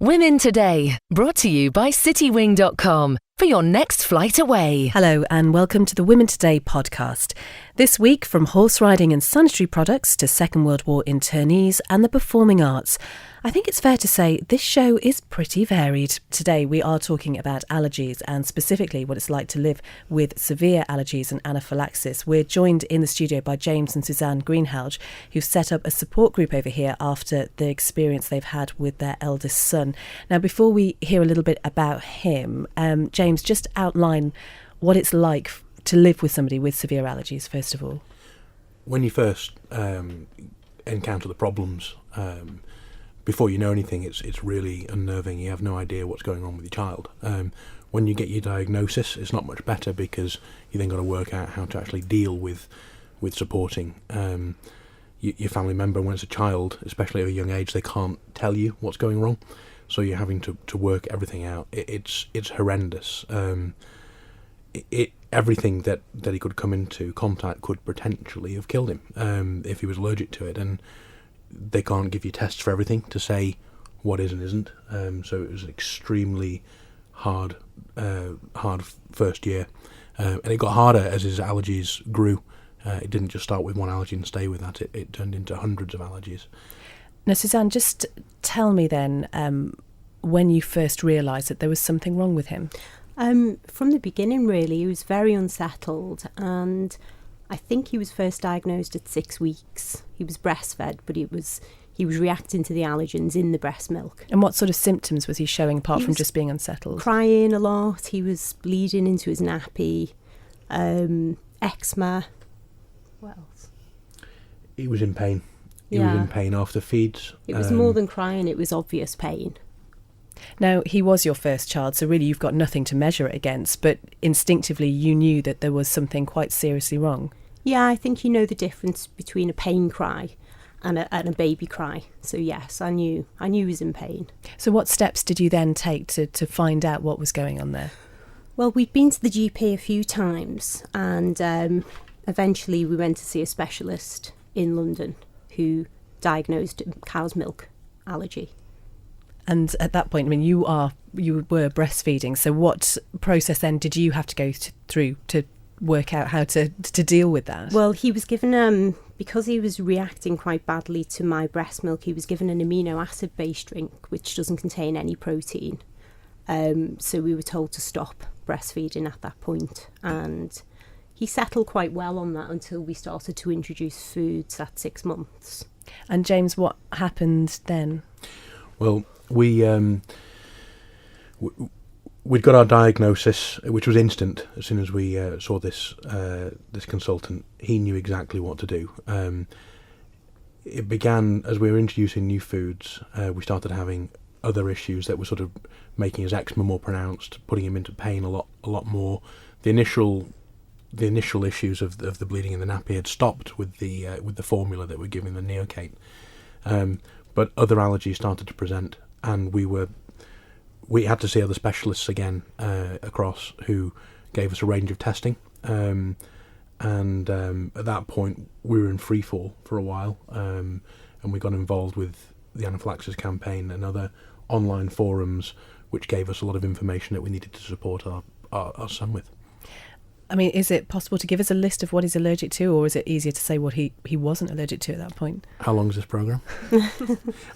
Women Today, brought to you by citywing.com for your next flight away. Hello and welcome to the Women Today podcast. This week, from horse riding and sanitary products to Second World War internees and the performing arts, I think it's fair to say this show is pretty varied. Today we are talking about allergies and specifically what it's like to live with severe allergies and anaphylaxis. We're joined in the studio by James and Suzanne Greenhalgh, who've set up a support group over here after the experience they've had with their eldest son. Now, before we hear a little bit about him, James, just outline what it's like to live with somebody with severe allergies, first of all. When you first encounter the problems, before you know anything, it's really unnerving. You have no idea what's going on with your child. When you get your diagnosis, it's not much better because you then got to work out how to actually deal with supporting your family member. When it's a child, especially at a young age, they can't tell you what's going wrong, so you're having to work everything out. It's horrendous. Everything that he could come into contact could potentially have killed him if he was allergic to it, and they can't give you tests for everything to say what is and isn't. So it was an extremely hard first year, and it got harder as his allergies grew. It didn't just start with one allergy and stay with that. It turned into hundreds of allergies. Now, Suzanne, just tell me then when you first realised that there was something wrong with him. From the beginning, really, he was very unsettled, and I think he was first diagnosed at 6 weeks. He was breastfed, but he was reacting to the allergens in the breast milk. And what sort of symptoms was he showing apart from just being unsettled? Crying a lot. He was bleeding into his nappy. Eczema. What else? He was in pain. He was in pain after feeds. It was more than crying, it was obvious pain. Now, he was your first child, so really you've got nothing to measure it against, but instinctively you knew that there was something quite seriously wrong. Yeah, I think you know the difference between a pain cry and a baby cry. So yes, I knew he was in pain. So what steps did you then take to find out what was going on there? Well, we'd been to the GP a few times, and eventually we went to see a specialist in London who diagnosed cow's milk allergy. And at that point, I mean, you were breastfeeding. So what process then did you have to go through to work out how to deal with that? Well, he was given, because he was reacting quite badly to my breast milk, he was given an amino acid based drink, which doesn't contain any protein. So we were told to stop breastfeeding at that point. And he settled quite well on that until we started to introduce foods at 6 months. And James, what happened then? Well, we'd got our diagnosis, which was instant. As soon as we saw this consultant, he knew exactly what to do. It began as we were introducing new foods. We started having other issues that were sort of making his eczema more pronounced, putting him into pain a lot more. The initial issues of the bleeding in the nappy had stopped with the formula that we're giving the Neocate, but other allergies started to present, and we had to see other specialists again across, who gave us a range of testing, and at that point we were in free fall for a while, and we got involved with the anaphylaxis campaign and other online forums, which gave us a lot of information that we needed to support our son with. I mean, is it possible to give us a list of what he's allergic to, or is it easier to say what he wasn't allergic to at that point? How long is this programme?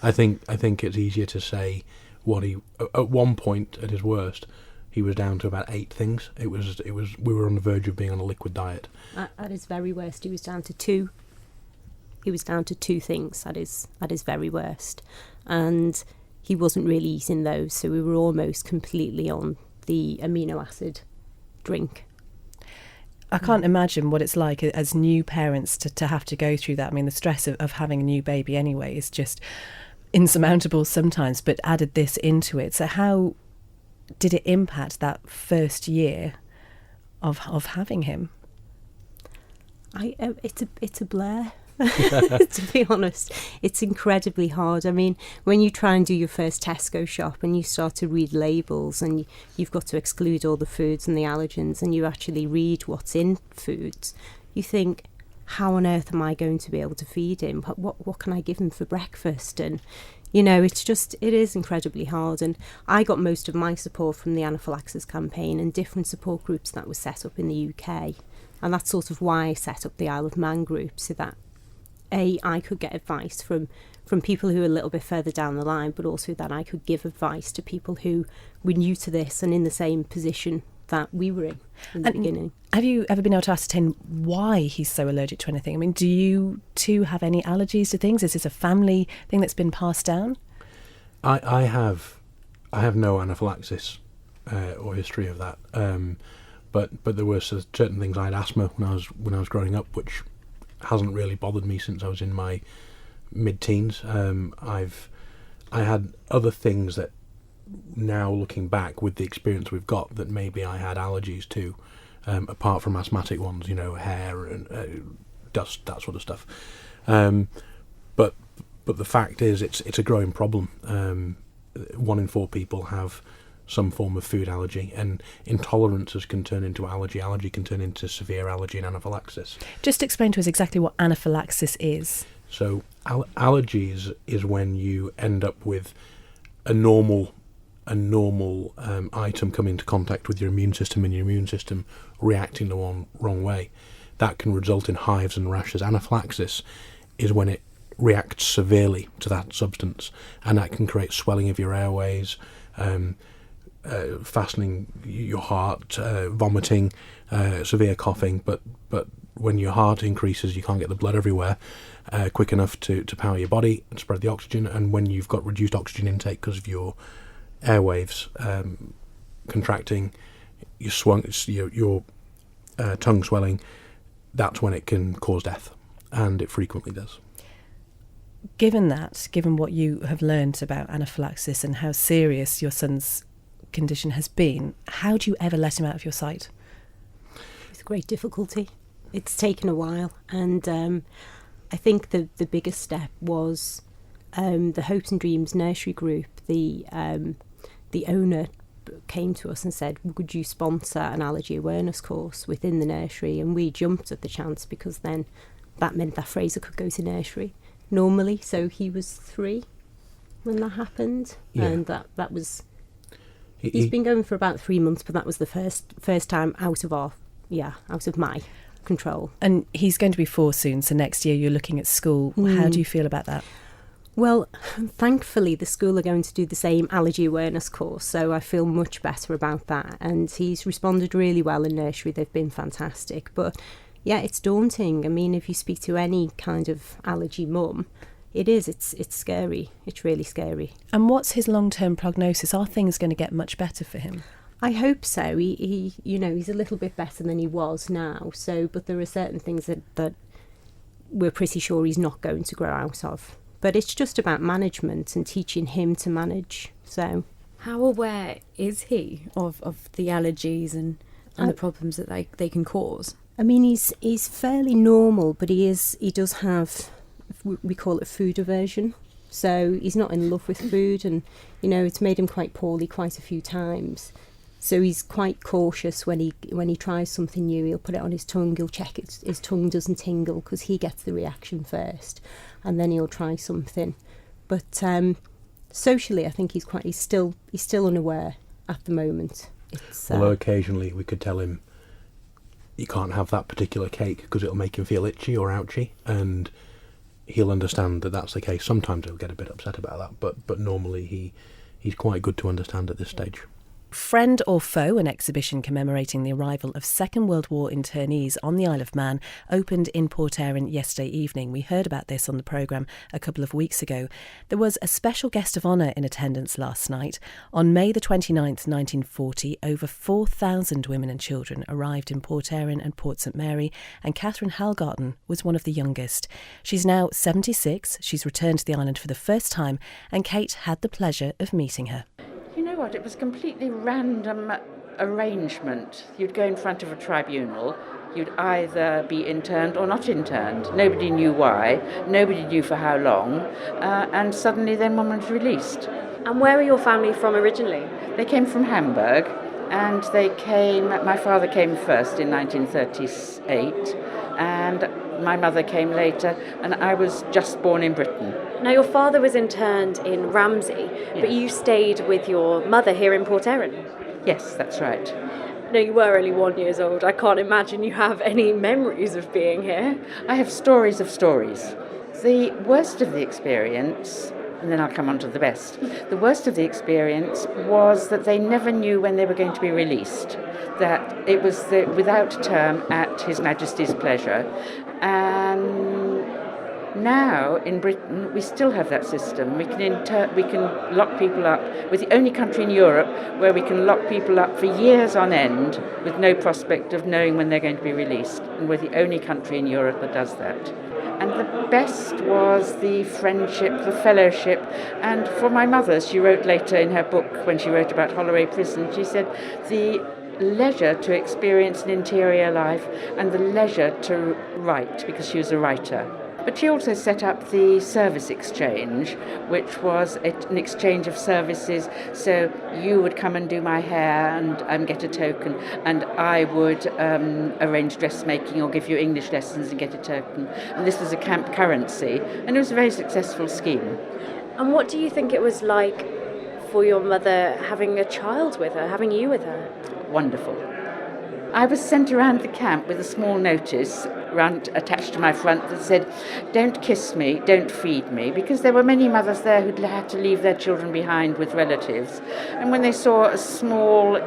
I think it's easier to say what he... At one point, at his worst, he was down to about 8 things. It was. We were on the verge of being on a liquid diet. At his very worst, he was down to 2. He was down to 2 things at his very worst. And he wasn't really eating those, so we were almost completely on the amino acid drink. I can't imagine what it's like as new parents to have to go through that. I mean, the stress of having a new baby anyway is just insurmountable sometimes, but added this into it. So how did it impact that first year of having him? It's a blur. To be honest, it's incredibly hard. I mean, when you try and do your first Tesco shop and you start to read labels and you've got to exclude all the foods and the allergens, and you actually read what's in foods, you think, how on earth am I going to be able to feed him? What can I give him for breakfast? And It is incredibly hard. And I got most of my support from the anaphylaxis campaign and different support groups that were set up in the UK. And that's sort of why I set up the Isle of Man group, so that I could get advice from people who are a little bit further down the line, but also that I could give advice to people who were new to this and in the same position that we were in the beginning. Have you ever been able to ascertain why he's so allergic to anything? I mean, do you two have any allergies to things? Is this a family thing that's been passed down? I have no anaphylaxis or history of that. But there were certain things. I had asthma when I was growing up, which hasn't really bothered me since I was in my mid-teens. I had other things that, now looking back with the experience we've got, that maybe I had allergies to, apart from asthmatic ones, hair and dust, that sort of stuff. But the fact is, it's a growing problem. 1 in 4 people have some form of food allergy, and intolerances can turn into allergy. Allergy can turn into severe allergy and anaphylaxis. Just explain to us exactly what anaphylaxis is. So allergies is when you end up with a normal item come into contact with your immune system, and your immune system reacting the wrong way. That can result in hives and rashes. Anaphylaxis is when it reacts severely to that substance, and that can create swelling of your airways, fastening your heart, vomiting, severe coughing. But when your heart increases, you can't get the blood everywhere quick enough to power your body and spread the oxygen. And when you've got reduced oxygen intake because of your airwaves contracting, your tongue swelling, that's when it can cause death, and it frequently does. Given what you have learned about anaphylaxis and how serious your son's condition has been, how do you ever let him out of your sight? With great difficulty. It's taken a while, and I think the biggest step was the Hopes and Dreams nursery group. The owner came to us and said, would you sponsor an allergy awareness course within the nursery? And we jumped at the chance, because then that meant that Fraser could go to nursery normally. So he was 3 when that happened, and that was... He's been going for about 3 months, but that was the first time out of my control. And he's going to be 4 soon, so next year you're looking at school. How do you feel about that? Well, thankfully the school are going to do the same allergy awareness course, so I feel much better about that. And he's responded really well in nursery. They've been fantastic. But yeah, it's daunting. I mean, if you speak to any kind of allergy mum, it's scary. It's really scary. And what's his long-term prognosis? Are things going to get much better for him? I hope so. He he's a little bit better than he was now. So, but there are certain things that we're pretty sure he's not going to grow out of. But it's just about management and teaching him to manage. So, how aware is he of the allergies and the problems that they can cause? I mean, he's fairly normal, but he does have, we call it food aversion. So he's not in love with food, and it's made him quite poorly quite a few times. So he's quite cautious when he tries something new. He'll put it on his tongue. He'll check his tongue doesn't tingle, because he gets the reaction first, and then he'll try something. But socially, I think he's still unaware at the moment. Although occasionally we could tell him, you can't have that particular cake because it'll make him feel itchy or ouchy, and he'll understand that that's the case. Sometimes he'll get a bit upset about that, but normally he's quite good to understand at this stage. Friend or Foe, an exhibition commemorating the arrival of Second World War internees on the Isle of Man, opened in Port Erin yesterday evening. We heard about this on the programme a couple of weeks ago. There was a special guest of honour in attendance last night. On May the 29th, 1940, over 4,000 women and children arrived in Port Erin and Port St Mary, and Catherine Halgarten was one of the youngest. She's now 76, she's returned to the island for the first time, and Kate had the pleasure of meeting her. You know what, it was completely random arrangement. You'd go in front of a tribunal, you'd either be interned or not interned. Nobody knew why, nobody knew for how long, and suddenly then one was released. And where were your family from originally? They came from Hamburg, and my father came first in 1938, and My mother came later, and I was just born in Britain. Now, your father was interned in Ramsey, but you stayed with your mother here in Port Erin. Yes, that's right. No, you were only 1 year old. I can't imagine you have any memories of being here. I have stories of stories. The worst of the experience, and then I'll come on to the best. The worst of the experience was that they never knew when they were going to be released, that it was without term at His Majesty's pleasure. And now in Britain we still have that system. We can lock people up. We're the only country in Europe where we can lock people up for years on end with no prospect of knowing when they're going to be released. And we're the only country in Europe that does that. And the best was the friendship, the fellowship. And for my mother, she wrote later in her book, when she wrote about Holloway Prison, she said the leisure to experience an interior life and the leisure to write, because she was a writer. But she also set up the service exchange, which was an exchange of services. So you would come and do my hair and get a token, and I would arrange dressmaking or give you English lessons and get a token. And this was a camp currency, and it was a very successful scheme. And what do you think it was like for your mother having a child with her, having you with her? Wonderful. I was sent around the camp with a small notice attached to my front that said, "Don't kiss me, don't feed me," because there were many mothers there who'd had to leave their children behind with relatives. And when they saw a small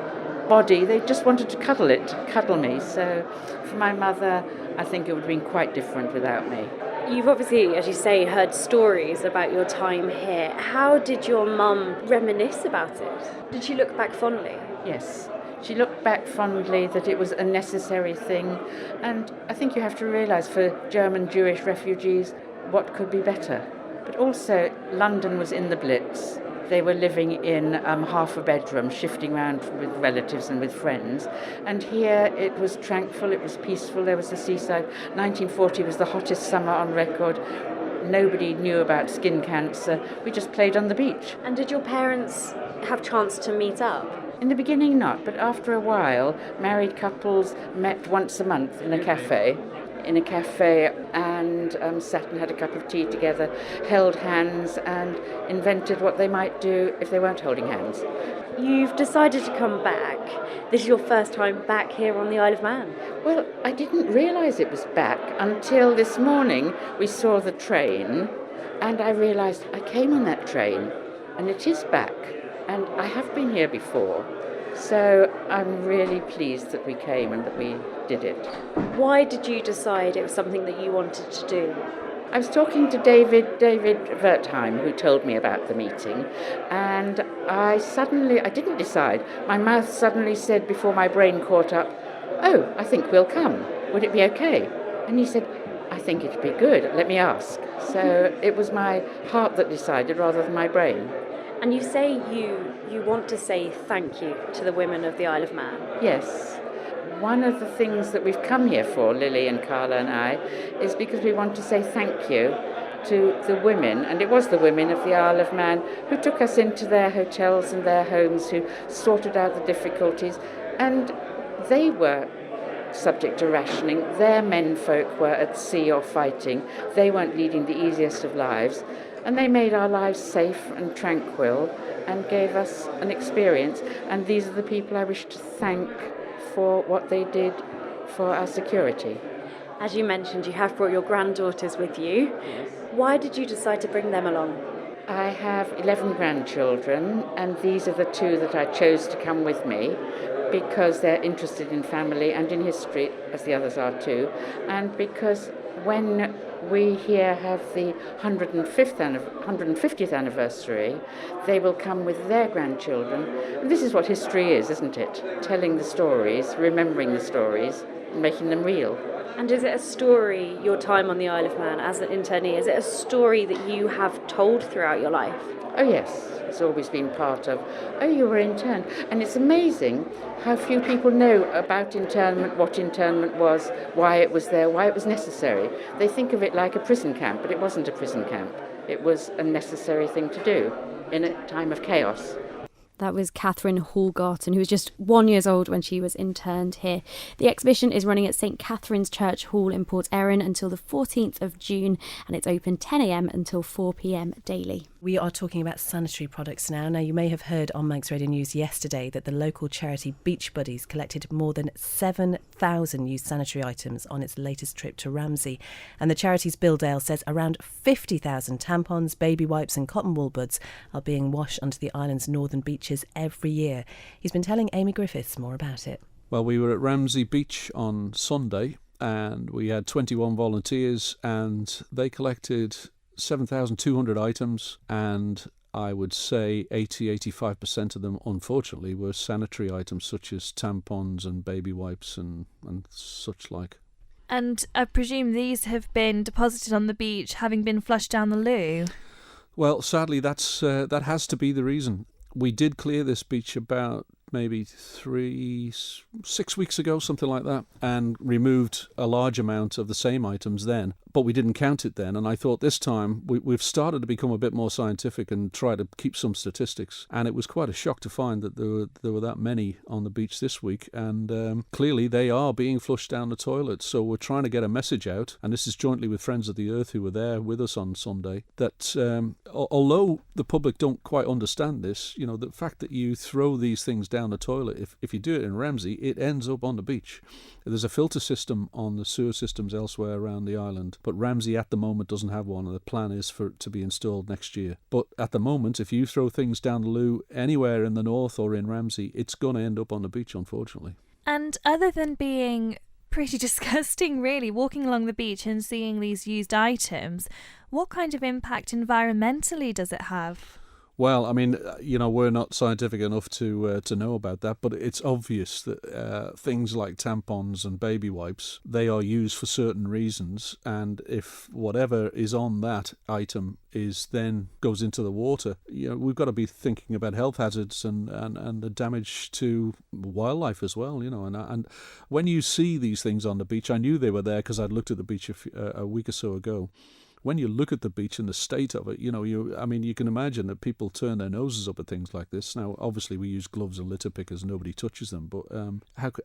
body, they just wanted to cuddle me. So for my mother, I think it would have been quite different without me. You've obviously, as you say, heard stories about your time here. How did your mum reminisce about it? Did she look back fondly? Yes. She looked back fondly that it was a necessary thing, and I think you have to realise for German Jewish refugees what could be better. But also London was in the Blitz. They were living in half a bedroom, shifting around with relatives and with friends. And here it was tranquil, it was peaceful, there was the seaside. 1940 was the hottest summer on record. Nobody knew about skin cancer. We just played on the beach. And did your parents have chance to meet up? In the beginning not, but after a while, married couples met once a month in a cafe and sat and had a cup of tea together, held hands and invented what they might do if they weren't holding hands. You've decided to come back. This is your first time back here on the Isle of Man. Well, I didn't realise it was back until this morning we saw the train and I realised I came on that train and it is back. And I have been here before, so I'm really pleased that we came and that we did it. Why did you decide it was something that you wanted to do? I was talking to David Wertheim, who told me about the meeting, and I didn't decide. My mouth suddenly said before my brain caught up, "Oh, I think we'll come. Would it be okay?" And he said, "I think it'd be good. Let me ask." So it was my heart that decided rather than my brain. And you say you want to say thank you to the women of the Isle of Man. Yes. One of the things that we've come here for, Lily and Carla and I, is because we want to say thank you to the women, and it was the women of the Isle of Man who took us into their hotels and their homes, who sorted out the difficulties, and they were subject to rationing. Their menfolk were at sea or fighting. They weren't leading the easiest of lives. And they made our lives safe and tranquil and gave us an experience. And these are the people I wish to thank for what they did for our security. As you mentioned, you have brought your granddaughters with you. Yes. Why did you decide to bring them along? I have 11 grandchildren, and these are the two that I chose to come with me because they're interested in family and in history, as the others are too, and because when we here have the 150th anniversary, they will come with their grandchildren. And this is what history is, isn't it? Telling the stories, remembering the stories, and making them real. And is it a story, your time on the Isle of Man as an internee, is it a story that you have told throughout your life? Oh yes, it's always been part of, oh, you were interned. And it's amazing how few people know about internment, what internment was, why it was there, why it was necessary. They think of it like a prison camp, but it wasn't a prison camp. It was a necessary thing to do in a time of chaos. That was Catherine Hallgarton, who was just 1 year old when she was interned here. The exhibition is running at St Catherine's Church Hall in Port Erin until the 14th of June, and it's open 10 a.m. until 4 p.m. daily. We are talking about sanitary products now. Now, you may have heard on Manx Radio News yesterday that the local charity Beach Buddies collected more than 7,000 used sanitary items on its latest trip to Ramsey. And the charity's Bill Dale says around 50,000 tampons, baby wipes and cotton wool buds are being washed onto the island's northern beaches every year. He's been telling Amy Griffiths more about it. Well, we were at Ramsey Beach on Sunday and we had 21 volunteers and they collected 7,200 items, and I would say 85% of them, unfortunately, were sanitary items such as tampons and baby wipes and such like. And I presume these have been deposited on the beach, having been flushed down the loo? Well, sadly, that has to be the reason. We did clear this beach about maybe 6 weeks ago, something like that, and removed a large amount of the same items then, but we didn't count it then. And I thought this time we've started to become a bit more scientific and try to keep some statistics, and it was quite a shock to find that there were that many on the beach this week, and clearly they are being flushed down the toilet. So we're trying to get a message out, and this is jointly with Friends of the Earth, who were there with us on Sunday, that although the public don't quite understand this, the fact that you throw these things down the toilet, if you do it in Ramsey, it ends up on the beach. There's a filter system on the sewer systems elsewhere around the island, but Ramsey at the moment doesn't have one, and the plan is for it to be installed next year. But at the moment, if you throw things down the loo anywhere in the north or in Ramsey, it's going to end up on the beach, unfortunately. And other than being pretty disgusting, really, walking along the beach and seeing these used items, what kind of impact environmentally does it have? Well, I mean, we're not scientific enough to know about that, but it's obvious that things like tampons and baby wipes, they are used for certain reasons, and if whatever is on that item then goes into the water, we've got to be thinking about health hazards and the damage to wildlife as well, and when you see these things on the beach, I knew they were there because I'd looked at the beach a week or so ago. When you look at the beach and the state of it, you can imagine that people turn their noses up at things like this. Now, obviously, we use gloves and litter pickers; nobody touches them. But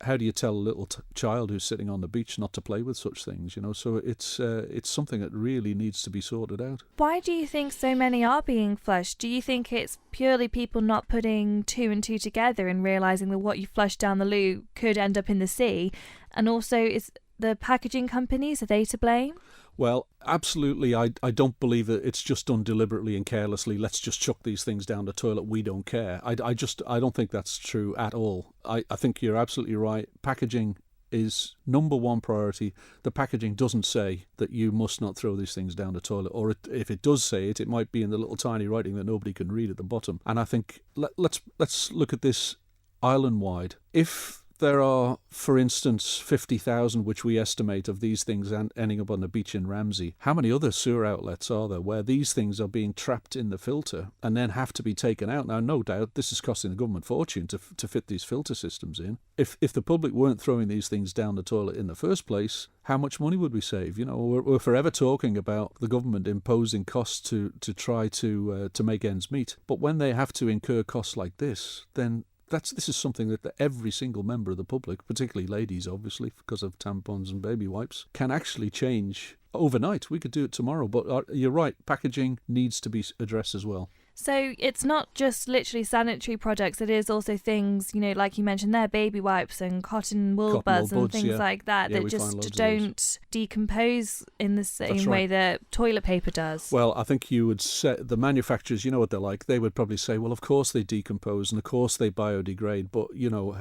how do you tell a little child who's sitting on the beach not to play with such things? So it's something that really needs to be sorted out. Why do you think so many are being flushed? Do you think it's purely people not putting two and two together and realising that what you flush down the loo could end up in the sea? And also, is the packaging companies, are they to blame? Well, absolutely. I don't believe that it's just done deliberately and carelessly. Let's just chuck these things down the toilet. We don't care. I don't think that's true at all. I think you're absolutely right. Packaging is number one priority. The packaging doesn't say that you must not throw these things down the toilet, or if it does say it, it might be in the little tiny writing that nobody can read at the bottom. And I think let's look at this island-wide. If there are, for instance, 50,000, which we estimate, of these things ending up on the beach in Ramsey, how many other sewer outlets are there where these things are being trapped in the filter and then have to be taken out? Now, no doubt this is costing the government a fortune to fit these filter systems in. If the public weren't throwing these things down the toilet in the first place, how much money would we save? We're forever talking about the government imposing costs to try to make ends meet. But when they have to incur costs like this, then this is something that every single member of the public, particularly ladies, obviously, because of tampons and baby wipes, can actually change overnight. We could do it tomorrow, but you're right, packaging needs to be addressed as well. So it's not just literally sanitary products, it is also things, like you mentioned there, baby wipes and cotton wool buds and things like that, that just don't decompose in the same way that toilet paper does. Well, I think you would say, the manufacturers, you know what they're like, they would probably say, well, of course they decompose and of course they biodegrade, but,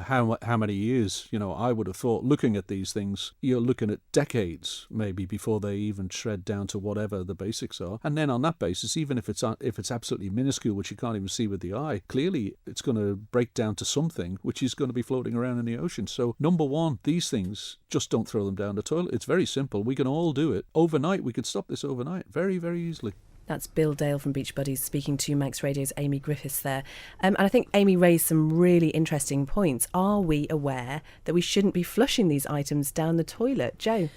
how many years? I would have thought, looking at these things, you're looking at decades, maybe, before they even shred down to whatever the basics are. And then on that basis, even if it's absolutely minuscule, which you can't even see with the eye, clearly it's going to break down to something which is going to be floating around in the ocean. So number one, these things, just don't throw them down the toilet. It's very simple. We can all do it overnight. We could stop this overnight very, very easily. That's Bill Dale from Beach Buddies speaking to Manx Radio's Amy Griffiths there. And I think Amy raised some really interesting points. Are we aware that we shouldn't be flushing these items down the toilet? Jo?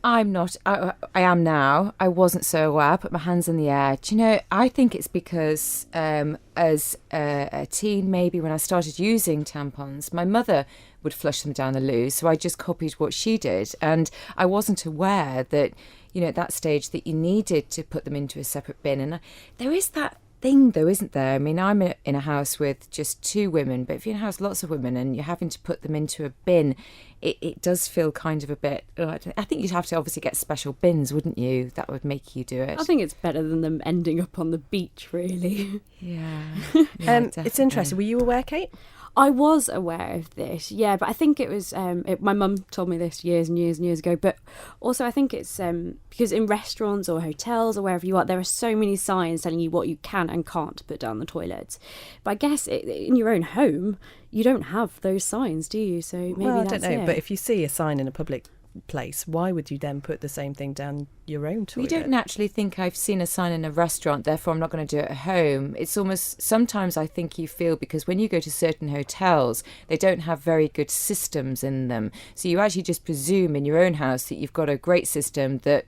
I'm not. I am now. I wasn't so aware. I put my hands in the air. Do you know, I think it's because as a teen, maybe when I started using tampons, my mother would flush them down the loo. So I just copied what she did. And I wasn't aware that, you know, at that stage that you needed to put them into a separate bin. And there is that thing though, isn't there? I mean, I'm in a house with just 2 women, but if you're in a house with lots of women and you're having to put them into a bin, it does feel kind of a bit, I think you'd have to obviously get special bins, wouldn't you? That would make you do it. I think it's better than them ending up on the beach, really. Yeah. It's interesting. Were you aware, Kate? I was aware of this, yeah, but I think it was, my mum told me this years and years and years ago, but also I think it's because in restaurants or hotels or wherever you are, there are so many signs telling you what you can and can't put down the toilet. But I guess in your own home, you don't have those signs, do you? So maybe I that's don't know, it. but if you see a sign in a public place, why would you then put the same thing down your own toilet? You don't naturally think I've seen a sign in a restaurant, therefore I'm not going to do it at home. It's almost, sometimes I think you feel, because when you go to certain hotels, they don't have very good systems in them. So you actually just presume in your own house that you've got a great system that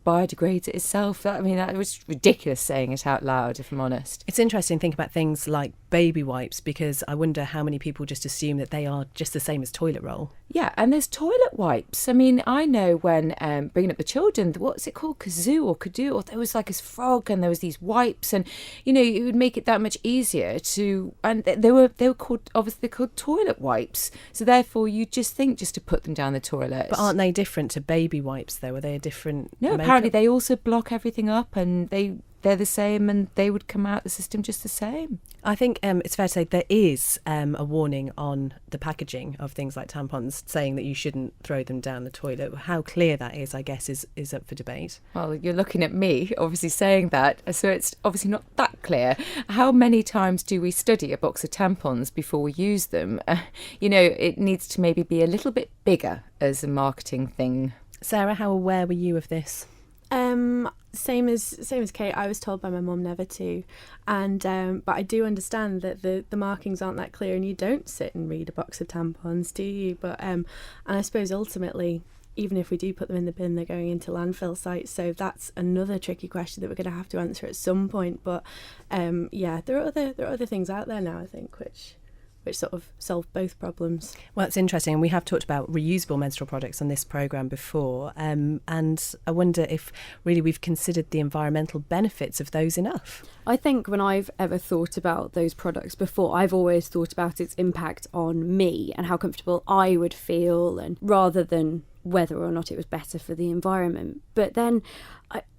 biodegrades itself. I mean, that was ridiculous saying it out loud, if I'm honest. It's interesting to think about things like baby wipes, because I wonder how many people just assume that they are just the same as toilet roll. Yeah, and there's toilet wipes. I mean, I know when bringing up the children, what's it called, kazoo or kadoo, or there was like this frog and there was these wipes, and you know, it would make it that much easier to, and they were called, obviously they're called toilet wipes, so therefore you just think just to put them down the toilet. But aren't they different to baby wipes though? Are they a different Apparently they also block everything up, and they're the same, and they would come out the system just the same. I think it's fair to say there is a warning on the packaging of things like tampons saying that you shouldn't throw them down the toilet. How clear that is, I guess, is up for debate. Well, you're looking at me, obviously saying that, so it's obviously not that clear. How many times do we study a box of tampons before we use them? You know, it needs to maybe be a little bit bigger as a marketing thing. Sarah, how aware were you of this? Same as Kate. I was told by my mum never to, and but I do understand that the markings aren't that clear, and you don't sit and read a box of tampons, do you? But and I suppose ultimately, even if we do put them in the bin, they're going into landfill sites, so that's another tricky question that we're going to have to answer at some point. But yeah, there are other things out there now, I think, which sort of solve both problems. Well, it's interesting, and we have talked about reusable menstrual products on this programme before, and I wonder if really we've considered the environmental benefits of those enough. I think when I've ever thought about those products before, I've always thought about its impact on me and how comfortable I would feel, and rather than whether or not it was better for the environment. But then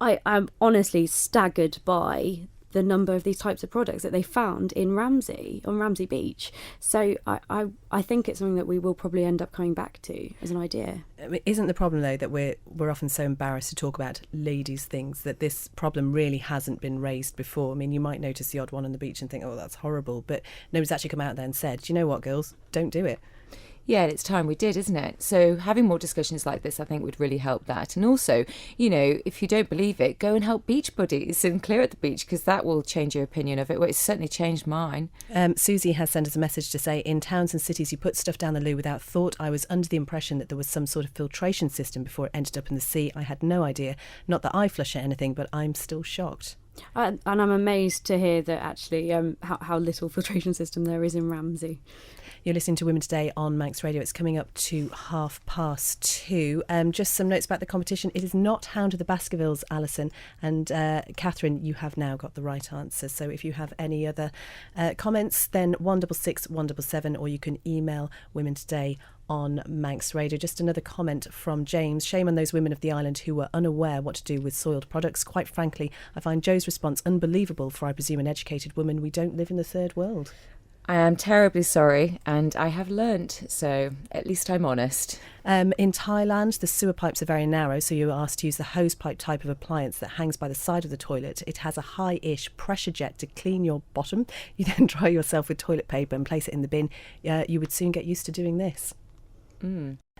I'm honestly staggered by the number of these types of products that they found on Ramsey Beach. So I think it's something that we will probably end up coming back to as an idea. I mean, isn't the problem though that we're often so embarrassed to talk about ladies' things that this problem really hasn't been raised before? I mean, you might notice the odd one on the beach and think, oh, that's horrible, but nobody's actually come out there and said, do you know what, girls, don't do it. Yeah, it's time we did, isn't it? So having more discussions like this, I think, would really help that. And also, you know, if you don't believe it, go and help beach buddies and clear at the beach, because that will change your opinion of it. Well, it's certainly changed mine. Susie has sent us a message to say, in towns and cities, you put stuff down the loo without thought. I was under the impression that there was some sort of filtration system before it ended up in the sea. I had no idea. Not that I flush at anything, but I'm still shocked. And I'm amazed to hear that actually how little filtration system there is in Ramsey. You're listening to Women Today on Manx Radio. It's coming up to 2:30. Just some notes about the competition. It is not Hound of the Baskervilles, Alison. And Catherine, you have now got the right answer. So if you have any other comments, then 166 177, or you can email Women Today on Manx Radio. Just another comment from James. Shame on those women of the island who were unaware what to do with soiled products. Quite frankly, I find Joe's response unbelievable for, I presume, an educated woman. We don't live in the third world. I am terribly sorry, and I have learnt, so at least I'm honest. In Thailand, the sewer pipes are very narrow, so you're asked to use the hose pipe type of appliance that hangs by the side of the toilet. It has a high-ish pressure jet to clean your bottom. You then dry yourself with toilet paper and place it in the bin. You would soon get used to doing this.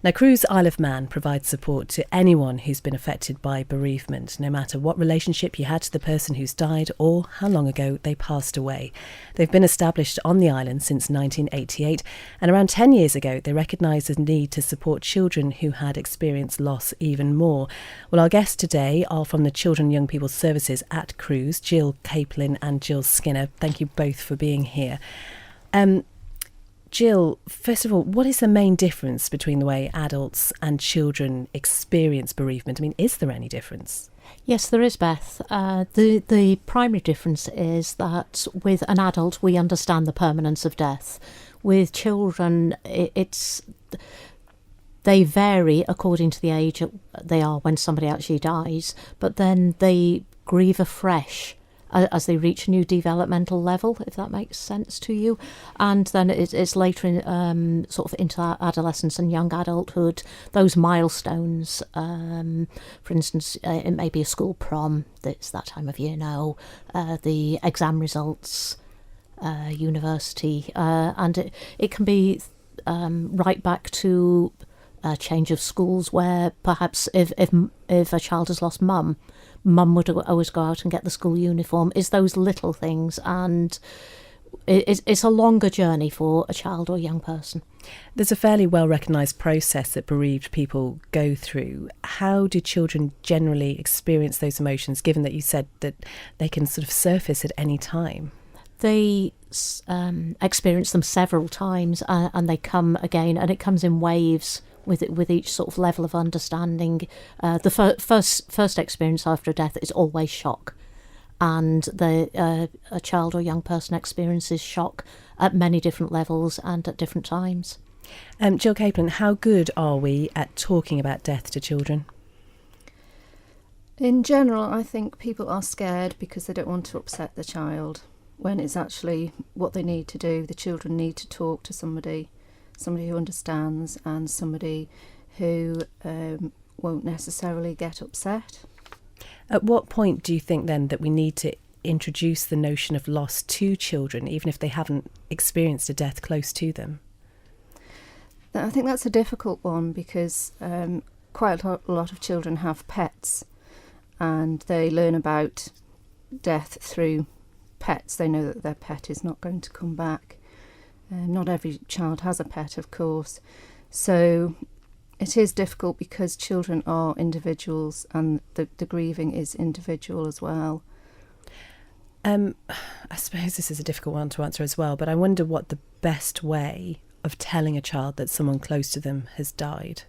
Now, Cruise Isle of Man provides support to anyone who's been affected by bereavement, no matter what relationship you had to the person who's died or how long ago they passed away. They've been established on the island since 1988, and around 10 years ago they recognised the need to support children who had experienced loss even more. Well, our guests today are from the Children and Young People Services at Cruise, Jill Capelin and Jill Skinner. Thank you both for being here. Jill, first of all, what is the main difference between the way adults and children experience bereavement? I mean, is there any difference? Yes, there is, Beth. The primary difference is that with an adult, we understand the permanence of death. With children, they vary according to the age they are when somebody actually dies, but then they grieve afresh as they reach a new developmental level, if that makes sense to you. And then it's later in sort of into adolescence and young adulthood, those milestones, for instance, it may be a school prom, it's that time of year now, the exam results, university, and it can be right back to a change of schools where perhaps if a child has lost mum would always go out and get the school uniform. It's those little things, and it's a longer journey for a child or young person. There's a fairly well recognised process that bereaved people go through. How do children generally experience those emotions, given that you said that they can sort of surface at any time? They experience them several times, and they come again, and it comes in waves with each sort of level of understanding. The first experience after a death is always shock, and a child or young person experiences shock at many different levels and at different times. Jill Capelin, how good are we at talking about death to children? In general, I think people are scared because they don't want to upset the child, when it's actually what they need to do. The children need to talk to somebody who understands, and somebody who won't necessarily get upset. At what point do you think then that we need to introduce the notion of loss to children, even if they haven't experienced a death close to them? I think that's a difficult one, because quite a lot of children have pets, and they learn about death through pets. They know that their pet is not going to come back. Not every child has a pet, of course. So it is difficult because children are individuals, and the grieving is individual as well. I suppose this is a difficult one to answer as well, but I wonder what the best way of telling a child that someone close to them has died.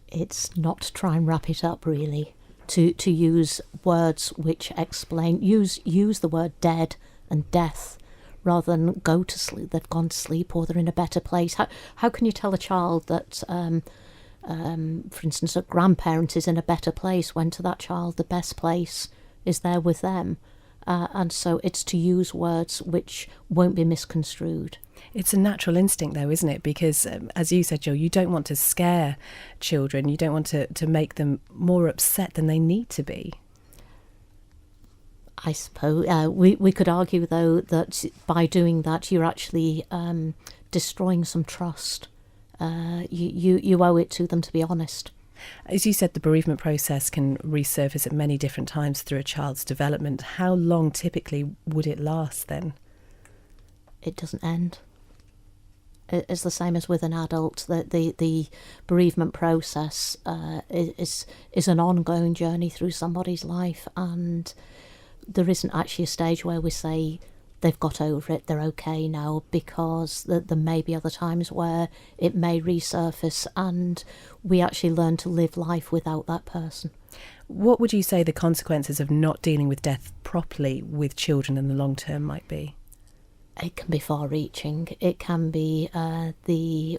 It's not to try and wrap it up, really. To use words which explain, use the word dead and death, rather than go to sleep, they've gone to sleep or they're in a better place. How can you tell a child that, for instance, a grandparent is in a better place, when to that child the best place is there with them? And so it's to use words which won't be misconstrued. It's a natural instinct, though, isn't it? Because, as you said, Jill, you don't want to scare children. You don't want to make them more upset than they need to be. I suppose we could argue, though, that by doing that you're actually destroying some trust. You owe it to them to be honest. As you said, the bereavement process can resurface at many different times through a child's development. How long typically would it last then? It doesn't end. It's the same as with an adult. The bereavement process is an ongoing journey through somebody's life, and there isn't actually a stage where we say they've got over it, they're okay now, because there may be other times where it may resurface and we actually learn to live life without that person. What would you say the consequences of not dealing with death properly with children in the long term might be? It can be far-reaching. It can be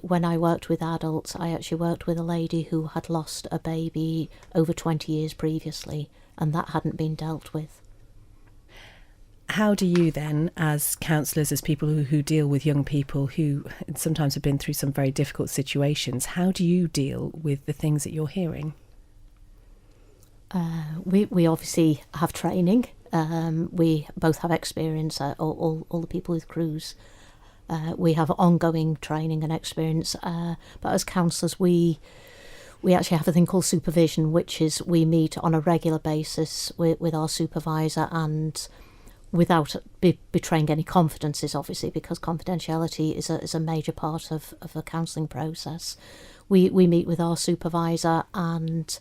when I worked with adults, I actually worked with a lady who had lost a baby over 20 years previously, and that hadn't been dealt with. How do you then, as counsellors, as people who deal with young people who sometimes have been through some very difficult situations, how do you deal with the things that you're hearing? We obviously have training. We both have experience, all the people with Cruise. We have ongoing training and experience, but as counsellors we actually have a thing called supervision, which is we meet on a regular basis with our supervisor, and without betraying any confidences, obviously, because confidentiality is a major part of the counselling process. We meet with our supervisor and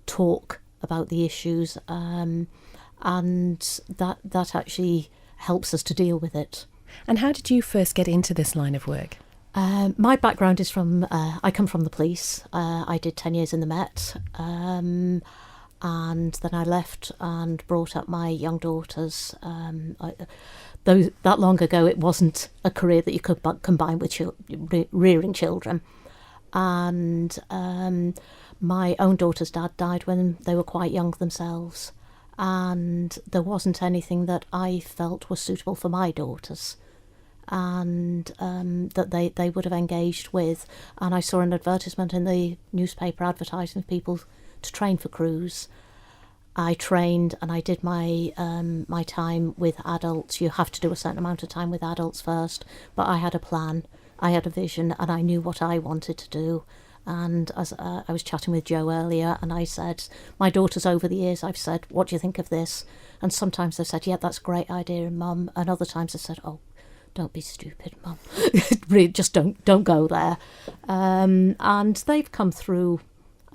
talk about the issues, and that actually helps us to deal with it. And how did you first get into this line of work? My background is I come from the police. I did 10 years in the Met, and then I left and brought up my young daughters. Though that long ago, it wasn't a career that you could combine with rearing children. And my own daughter's dad died when they were quite young themselves, and there wasn't anything that I felt was suitable for my daughters and that they would have engaged with. And I saw an advertisement in the newspaper advertising people to train for crews. I trained and I did my my time with adults. You have to do a certain amount of time with adults first, but I had a plan, I had a vision, and I knew what I wanted to do. And as I was chatting with Joe earlier, and I said, my daughters over the years, I've said, what do you think of this? And sometimes they've said, yeah, that's a great idea, Mum. And other times they've said, oh, don't be stupid, Mum. Really, just don't go there. And they've come through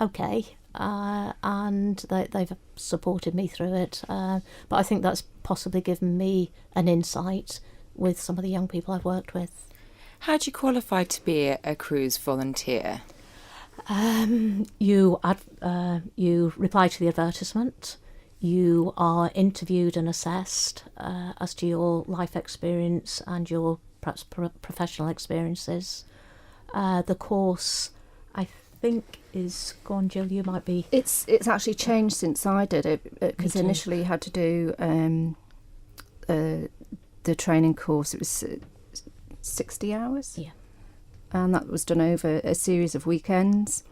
okay, and they've supported me through it. But I think that's possibly given me an insight with some of the young people I've worked with. How do you qualify to be a cruise volunteer? You reply to the advertisement. You are interviewed and assessed as to your life experience and your perhaps professional experiences. The course, I think, is gone. Jill, you might be. It's actually changed since I did it, because initially you had to do the training course. It was 60 hours. Yeah. And that was done over a series of weekends.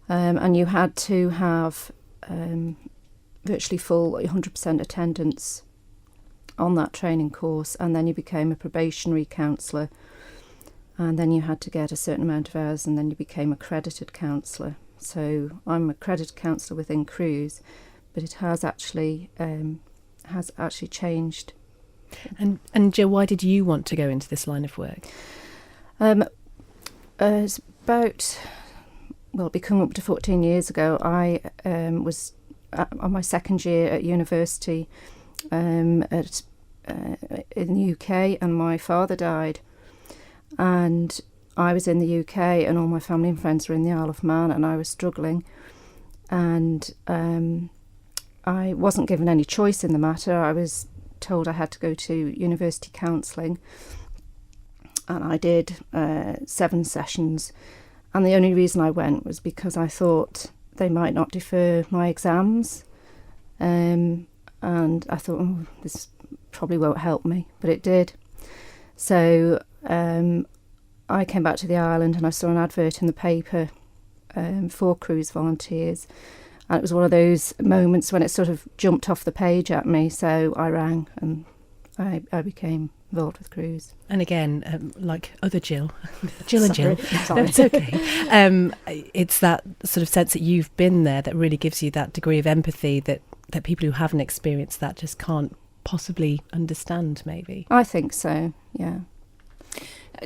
And you had to have virtually full 100% attendance on that training course, and then you became a probationary counsellor, and then you had to get a certain amount of hours, and then you became accredited counsellor. So I'm accredited counsellor within Cruise, but it has actually changed. And Jill, why did you want to go into this line of work? It's about, well, becoming up to 14 years ago, I was on my second year at university in the UK, and my father died. And I was in the UK, and all my family and friends were in the Isle of Man, and I was struggling. And I wasn't given any choice in the matter. I was told I had to go to university counselling, and I did 7 sessions, and the only reason I went was because I thought they might not defer my exams, and I thought, oh, this probably won't help me, but it did. So I came back to the island, and I saw an advert in the paper for cruise volunteers, and it was one of those moments when it sort of jumped off the page at me, so I rang and I became involved with Cruise. And again, like other Jill and Jill. Sorry. That's okay. It's that sort of sense that you've been there that really gives you that degree of empathy that people who haven't experienced that just can't possibly understand, maybe. I think so, yeah.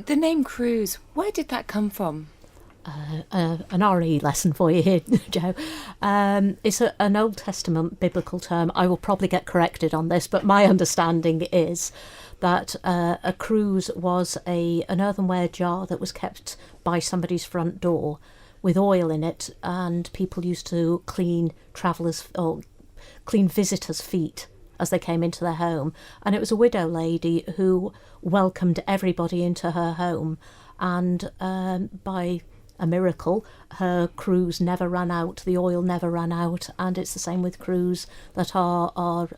The name Cruise, where did that come from? An RE lesson for you here, Joe. It's an Old Testament biblical term. I will probably get corrected on this, but my understanding is that a cruise was an earthenware jar that was kept by somebody's front door with oil in it, and people used to clean visitors' feet as they came into their home. And it was a widow lady who welcomed everybody into her home, and by a miracle, her cruise never ran out, the oil never ran out, and it's the same with cruise, that our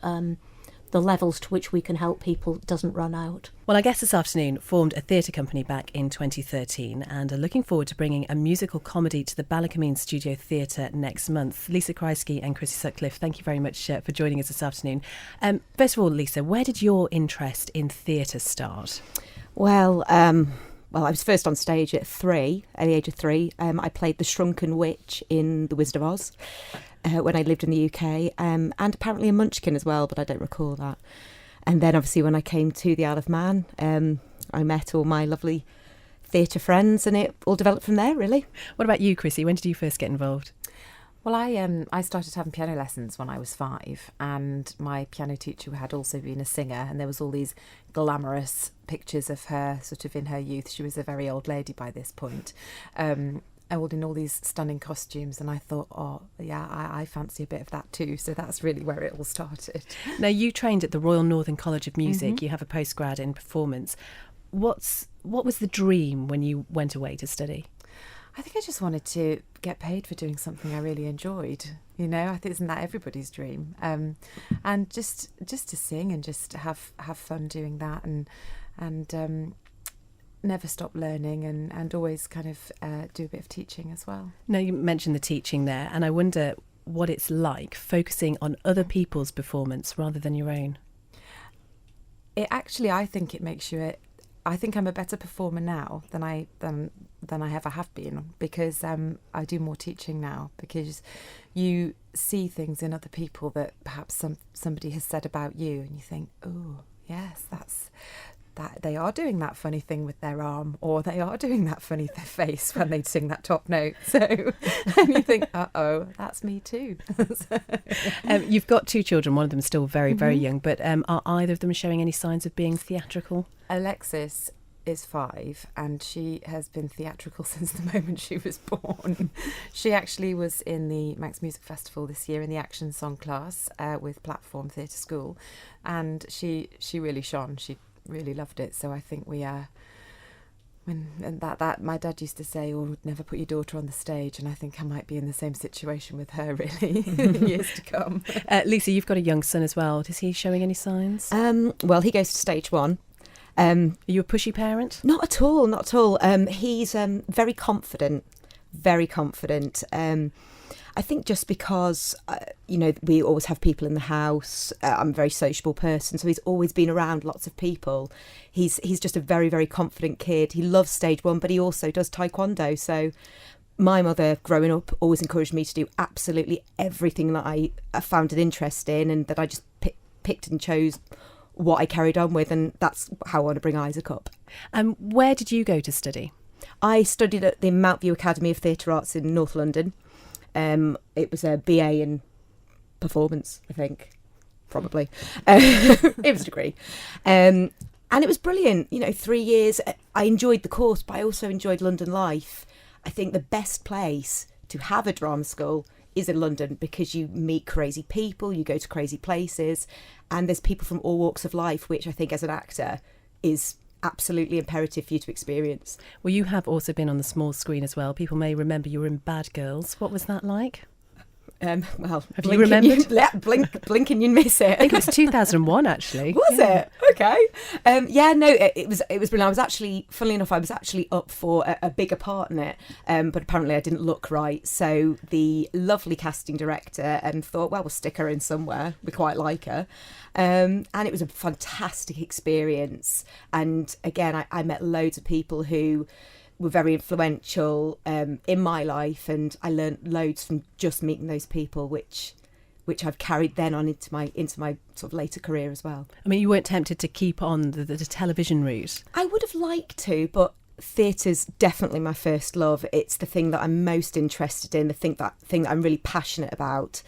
the levels to which we can help people doesn't run out. Well, our guests this afternoon formed a theatre company back in 2013 and are looking forward to bringing a musical comedy to the Ballacomene Studio Theatre next month. Lisa Kreisky and Chrissy Sutcliffe, thank you very much for joining us this afternoon. First of all, Lisa, where did your interest in theatre start? Well, I was first on stage at the age of 3. I played the Shrunken Witch in The Wizard of Oz when I lived in the UK, and apparently a Munchkin as well, but I don't recall that. And then obviously when I came to the Isle of Man, I met all my lovely theatre friends, and it all developed from there, really. What about you, Chrissy? When did you first get involved? Well, I started having piano lessons when I was 5, and my piano teacher had also been a singer, and there was all these glamorous pictures of her sort of in her youth. She was a very old lady by this point, in all these stunning costumes, and I thought, oh yeah, I fancy a bit of that too. So that's really where it all started. Now, you trained at the Royal Northern College of Music. You have a postgrad in performance. What was the dream when you went away to study? I think I just wanted to get paid for doing something I really enjoyed. You know, I think isn't that everybody's dream? And just to sing and just to have fun doing that, and never stop learning, and always kind of do a bit of teaching as well. Now, you mentioned the teaching there, and I wonder what it's like focusing on other people's performance rather than your own. I think it makes you I think I'm a better performer now than I ever have been, because I do more teaching now, because you see things in other people that perhaps somebody has said about you, and you think, oh yes, that they are doing that funny thing with their arm, or they are doing that funny face when they sing that top note. So and you think, uh-oh, that's me too. You've got 2 children, one of them is still very, very young, but are either of them showing any signs of being theatrical? Alexis is 5, and she has been theatrical since the moment she was born. She actually was in the Manx Music Festival this year in the action song class with Platform Theatre School, and she really shone. She really loved it. So I think that my dad used to say, "Oh, never put your daughter on the stage," and I think I might be in the same situation with her really in years to come. Lisa, you've got a young son as well. Is he showing any signs? Well, he goes to stage 1. Are you a pushy parent? Not at all, not at all. He's very confident, very confident. I think just because, we always have people in the house. I'm a very sociable person, so he's always been around lots of people. He's just a very, very confident kid. He loves stage 1, but he also does taekwondo. So my mother, growing up, always encouraged me to do absolutely everything that I found an interest in, and that I just picked and chose what I carried on with, and that's how I want to bring Isaac up. Where did you go to study? I studied at the Mount View Academy of Theatre Arts in North London. It was a BA in performance, I think, probably. It was a degree. And it was brilliant, 3 years. I enjoyed the course, but I also enjoyed London life. I think the best place to have a drama school is in London, because you meet crazy people, you go to crazy places, and there's people from all walks of life, which I think as an actor is absolutely imperative for you to experience. Well, you have also been on the small screen as well. People may remember you were in Bad Girls. What was that like? Well, have you remembered? Blink and you miss it. I think it was 2001, actually. Was it? Okay. It was brilliant. I was actually, funnily enough, up for a bigger part in it, but apparently I didn't look right. So the lovely casting director thought, well, we'll stick her in somewhere. We quite like her. And it was a fantastic experience. And again, I met loads of people who were very influential in my life, and I learned loads from just meeting those people, which I've carried then on into my sort of later career as well. I mean, you weren't tempted to keep on the television route? I would have liked to, but theatre's definitely my first love. It's the thing that I'm most interested in, the thing that I'm really passionate about,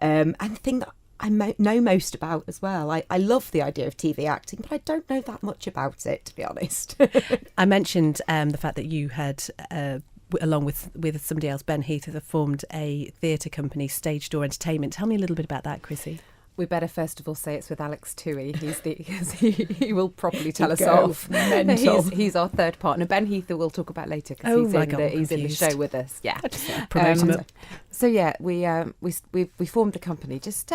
and the thing that I know most about as well. I love the idea of TV acting, but I don't know that much about it, to be honest. I mentioned the fact that you had, along with somebody else, Ben Heath, have formed a theatre company, Stage Door Entertainment. Tell me a little bit about that, Chrissy. We better first of all say it's with Alex Toohey. He will probably tell us off. He's our third partner. Ben Heath will talk about later, because he's in the show with us. Yeah, so yeah, we formed a company just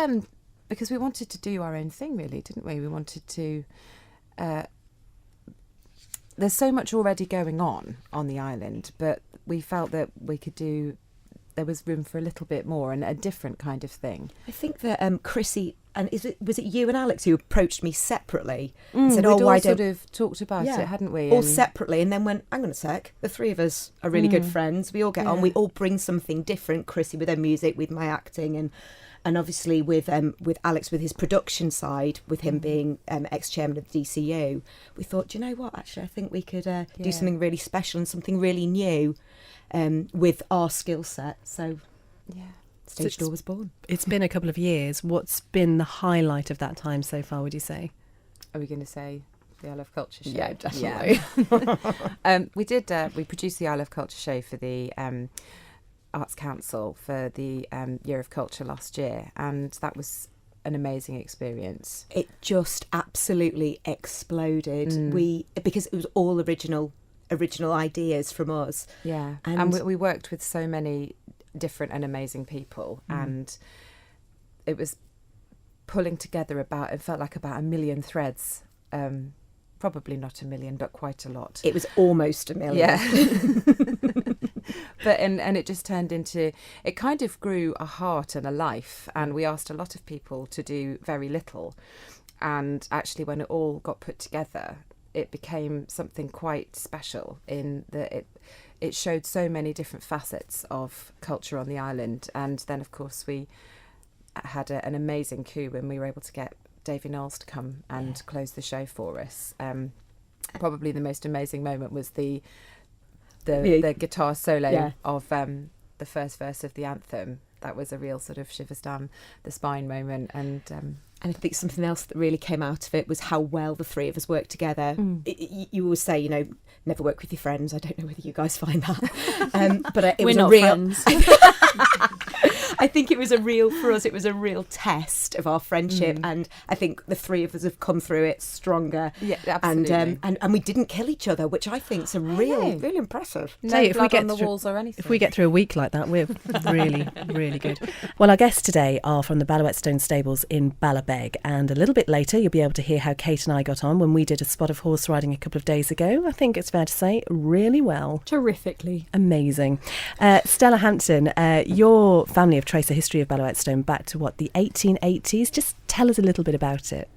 because we wanted to do our own thing, really, didn't we? We wanted to. There's so much already going on the island, but we felt that we could do. There was room for a little bit more and a different kind of thing. I think that Chrissy and was it you and Alex who approached me separately and said, we'd all sort of talked about it, hadn't we? All separately, and then went, hang on a sec, the three of us are really good friends. We all get on. We all bring something different. Chrissy with her music, with my acting, and obviously with Alex with his production side, with him being ex-chairman of the DCU. We thought, do you know what? Actually, I think we could do something really special and something really new with our skill set. So, Stage Door was born. It's been a couple of years. What's been the highlight of that time so far, would you say? Are we going to say the I Love Culture show? Yeah, definitely. Yeah. We produced the I Love Culture show for the Arts Council for the Year of Culture last year, and that was an amazing experience. It just absolutely exploded. Because it was all original ideas from us. Yeah, and we worked with so many different and amazing people, and it was pulling together it felt like about 1 million threads. Probably not 1 million, but quite a lot. It was almost 1 million. Yeah. But and it just turned into, it kind of grew a heart and a life, and we asked a lot of people to do very little, and actually when it all got put together, it became something quite special in that it showed so many different facets of culture on the island. And then of course we had an amazing coup when we were able to get Davy Knowles to come and close the show for us. Probably the most amazing moment was the guitar solo of the first verse of the anthem. That was a real sort of shivers down the spine moment. And I think something else that really came out of it was how well the three of us worked together. You always say, never work with your friends. I don't know whether you guys find that. But it was not friends. I think it was a real test of our friendship, and I think the three of us have come through it stronger. Yeah, absolutely. And we didn't kill each other, which I think is really impressive. No blood on the walls or anything. If we get through a week like that, we're really, really good. Well, our guests today are from the Ballarat Stone Stables in Ballabeg, and a little bit later you'll be able to hear how Kate and I got on when we did a spot of horse riding a couple of days ago. I think it's fair to say really well. Terrifically. Amazing. Stella Hampton, your family have traced the history of Ballarat Stone back to the 1880s. Just tell us a little bit about it.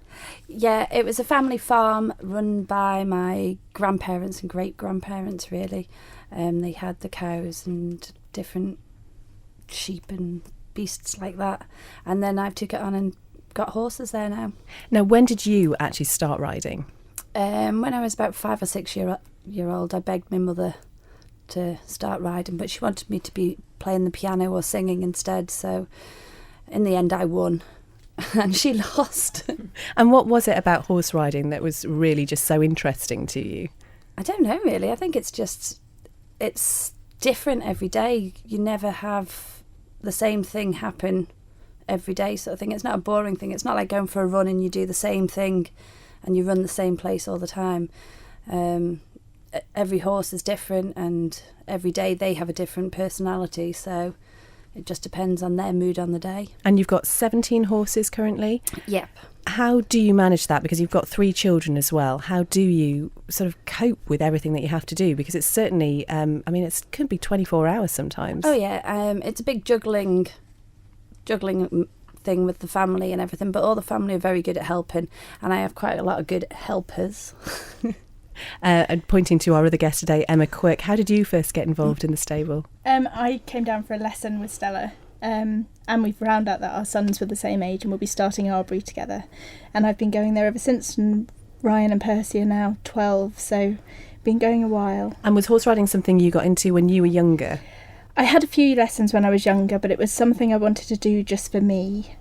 Yeah, it was a family farm run by my grandparents and great-grandparents, really. They had the cows and different sheep and beasts like that. And then I took it on and got horses there now. Now, when did you actually start riding? When I was about 5 or 6 year old, I begged my mother to start riding, but she wanted me to be playing the piano or singing instead, so in the end I won and she lost. And what was it about horse riding that was really just so interesting to you? I don't know really. I think it's different every day. You never have the same thing happen every day sort of thing. It's not a boring thing. It's not like going for a run and you do the same thing and you run the same place all the time. Every horse is different, and every day they have a different personality, so it just depends on their mood on the day. And you've got 17 horses currently? Yep. How do you manage that? Because you've got 3 children as well. How do you sort of cope with everything that you have to do? Because it's certainly, it could be 24 hours sometimes. Oh yeah, it's a big juggling thing with the family and everything, but all the family are very good at helping, and I have quite a lot of good helpers. And pointing to our other guest today, Emma Quick, how did you first get involved in the stable? I came down for a lesson with Stella, and we've found out that our sons were the same age and we'll be starting Arbury together. And I've been going there ever since, and Ryan and Percy are now 12, so been going a while. And was horse riding something you got into when you were younger? I had a few lessons when I was younger, but it was something I wanted to do just for me.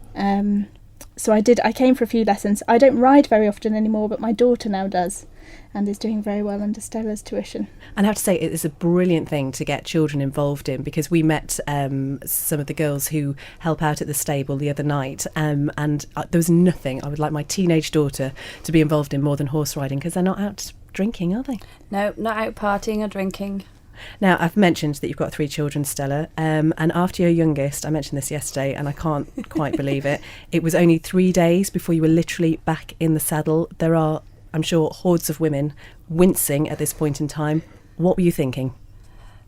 So I came for a few lessons. I don't ride very often anymore, but my daughter now does, and is doing very well under Stella's tuition. And I have to say, it is a brilliant thing to get children involved in, because we met some of the girls who help out at the stable the other night, and there was nothing I would like my teenage daughter to be involved in more than horse riding, because they're not out drinking, are they? No, not out partying or drinking. Now, I've mentioned that you've got 3 children, Stella, and after your youngest, I mentioned this yesterday and I can't quite believe it, it was only 3 days before you were literally back in the saddle. There are, I'm sure, hordes of women wincing at this point in time. What were you thinking?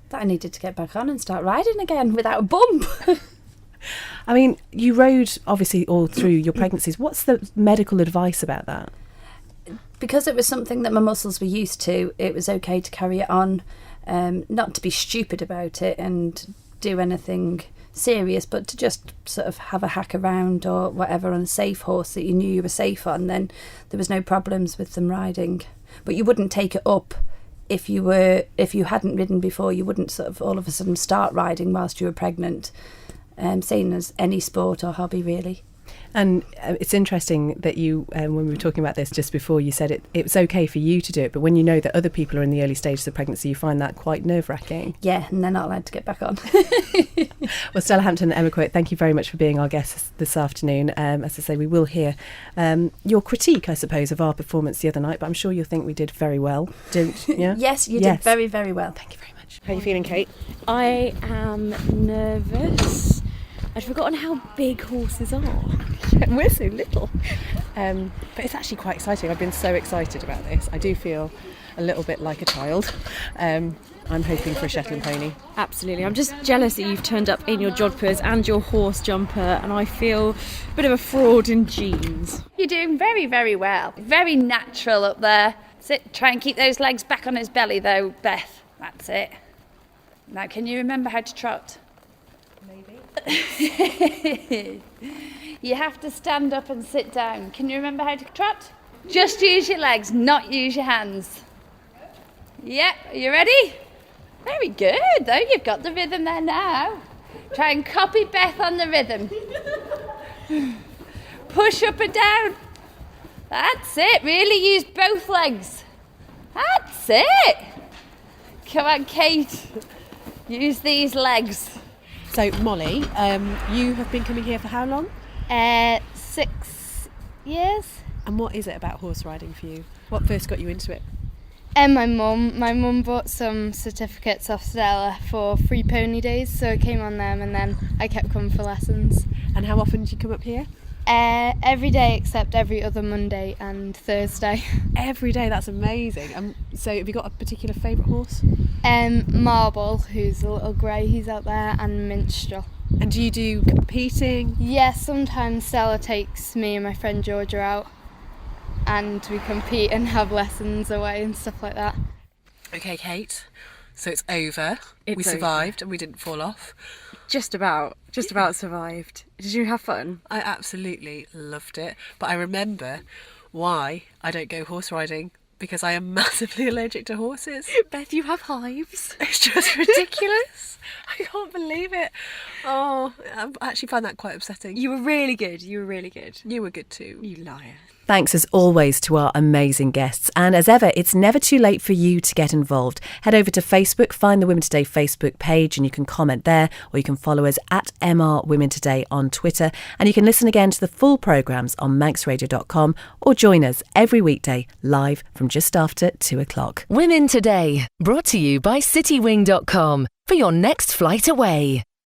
That I needed to get back on and start riding again without a bump. I mean, you rode obviously all through your pregnancies. What's the medical advice about that? Because it was something that my muscles were used to, it was okay to carry it on, not to be stupid about it and do anything serious, but to just sort of have a hack around or whatever on a safe horse that you knew you were safe on. Then there was no problems with them riding. But you wouldn't take it up if you hadn't ridden before. You wouldn't sort of all of a sudden start riding whilst you were pregnant. Same as any sport or hobby, really. And it's interesting that you, when we were talking about this just before, you said it was okay for you to do it, but when you know that other people are in the early stages of pregnancy, you find that quite nerve-wracking. Yeah, and they're not allowed to get back on. Well, Stella Hampton and Emma Quirk, thank you very much for being our guests this afternoon. As I say, we will hear your critique, I suppose, of our performance the other night, but I'm sure you'll think we did very well. Yes, you did very, very well. Thank you very much. How are you feeling, Kate? I am nervous. I'd forgotten how big horses are. We're so little. But it's actually quite exciting. I've been so excited about this. I do feel a little bit like a child. I'm hoping for a Shetland pony. Absolutely. I'm just jealous that you've turned up in your jodhpurs and your horse jumper, and I feel a bit of a fraud in jeans. You're doing very, very well. Very natural up there. Sit, try and keep those legs back on his belly though, Beth. That's it. Now, can you remember how to trot? You have to stand up and sit down. Can you remember how to trot? Just use your legs, not use your hands. Yep, are you ready? Very good, though. You've got the rhythm there now. Try and copy Beth on the rhythm. Push up and down. That's it. Really use both legs. That's it. Come on, Kate. Use these legs. So, Molly, you have been coming here for how long? 6 years. And what is it about horse riding for you? What first got you into it? My mum bought some certificates off Stella for free pony days, so I came on them and then I kept coming for lessons. And how often did you come up here? Every day except every other Monday and Thursday. Every day, that's amazing. So have you got a particular favourite horse? Marble, who's a little grey, he's out there, and Minstrel. And do you do competing? Yes, sometimes Stella takes me and my friend Georgia out and we compete and have lessons away and stuff like that. Okay, Kate, so it's over. We survived and we didn't fall off. Just about survived. Did you have fun? I absolutely loved it, but I remember why I don't go horse riding, because I am massively allergic to horses. Beth, you have hives. It's just ridiculous. I can't believe it. Oh, I actually find that quite upsetting. You were really good. You were good too. You liar. Thanks as always to our amazing guests. And as ever, it's never too late for you to get involved. Head over to Facebook, find the Women Today Facebook page, and you can comment there, or you can follow us at MR Women Today on Twitter. And you can listen again to the full programmes on manxradio.com or join us every weekday live from just after 2:00. Women Today, brought to you by citywing.com for your next flight away.